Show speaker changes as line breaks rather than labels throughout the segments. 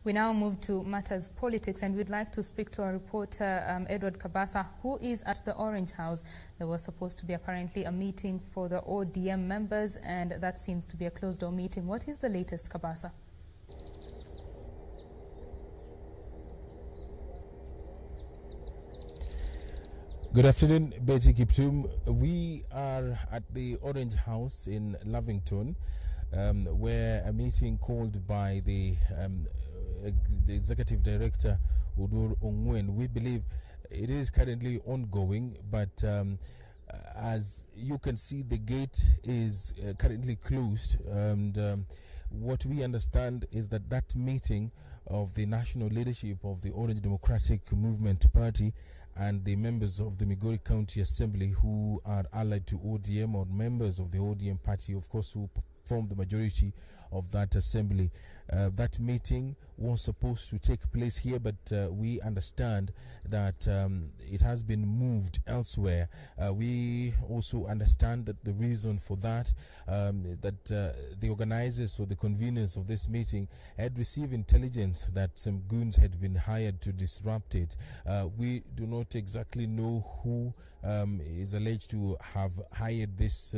We now move to matters politics, and we'd like to speak to our reporter, Edward Kabasa, who is at the Orange House. There was supposed to be apparently a meeting for the ODM members, and that seems to be a closed-door meeting. What is the latest, Kabasa?
Good afternoon, Betty Kiptum. We are at the Orange House in Lavington, where a meeting called by the Executive Director, Udur Ongwen. We believe it is currently ongoing, but as you can see, the gate is currently closed, and what we understand is that that meeting of the national leadership of the Orange Democratic Movement Party and the members of the Migori County Assembly who are allied to ODM, or members of the ODM party, of course, who form the majority of that assembly. That meeting was supposed to take place here, but we understand that it has been moved elsewhere. We also understand that the reason for that, the organizers or the conveners of this meeting had received intelligence that some goons had been hired to disrupt it. We do not exactly know who is alleged to have hired this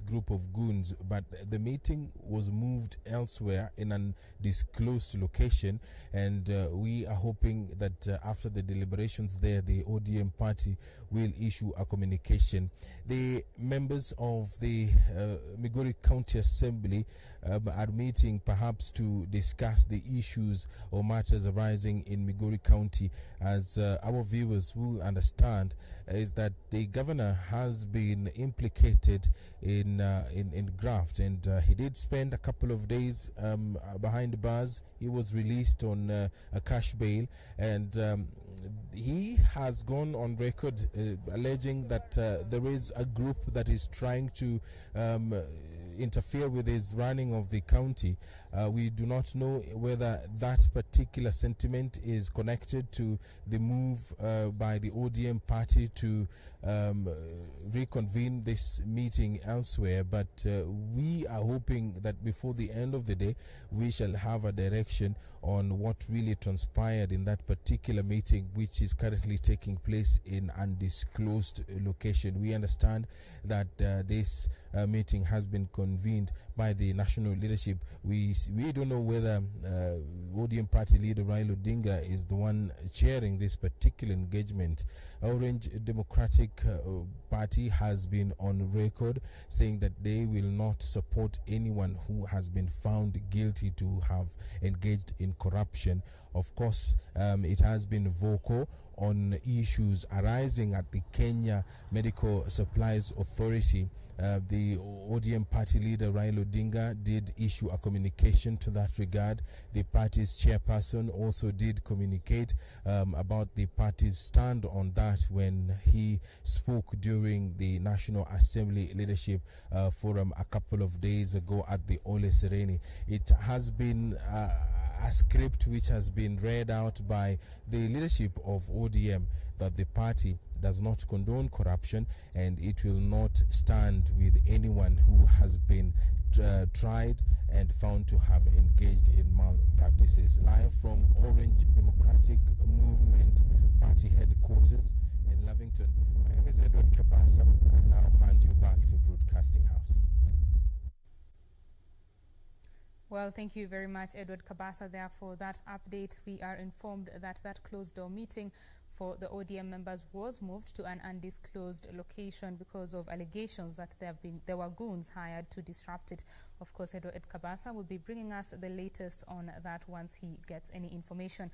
group of goons, but the meeting was moved elsewhere in an undisclosed location, and we are hoping that after the deliberations there, the ODM party will issue a communication. The members of the Migori County Assembly are meeting perhaps to discuss the issues or matters arising in Migori County. As our viewers will understand, is that the governor has been implicated in graft, and he did spend a couple of days behind bars. He was released on a cash bail, and he has gone on record alleging that there is a group that is trying to interfere with his running of the county. We do not know whether that particular sentiment is connected to the move by the ODM party to reconvene this meeting elsewhere, but we are hoping that before the end of the day we shall have a direction on what really transpired in that particular meeting, which is currently taking place in undisclosed location. We understand that this meeting has been convened by the national leadership. We don't know whether ODM party leader Raila Odinga is the one chairing this particular engagement. Orange Democratic Party has been on record saying that they will not support anyone who has been found guilty to have engaged in corruption. Of course, it has been vocal on issues arising at the Kenya Medical Supplies Authority. The ODM party leader Raila Odinga did issue a communication to that regard. The party's chairperson also did communicate about the party's stand on that when he spoke during the National Assembly Leadership Forum a couple of days ago at the Ole Sereni. It has been a script which has been read out by the leadership of ODM that the party does not condone corruption, and it will not stand with anyone who has been tried and found to have engaged in malpractices. Live from Orange Democratic Movement Party headquarters in Lavington, my name is Edward Kabasa. I now hand you back to Broadcasting House.
Well, thank you very much, Edward Kabasa, there for that update. We are informed that that closed-door meeting for the ODM members was moved to an undisclosed location because of allegations that there were goons hired to disrupt it. Of course, Edward Kabasa will be bringing us the latest on that once he gets any information.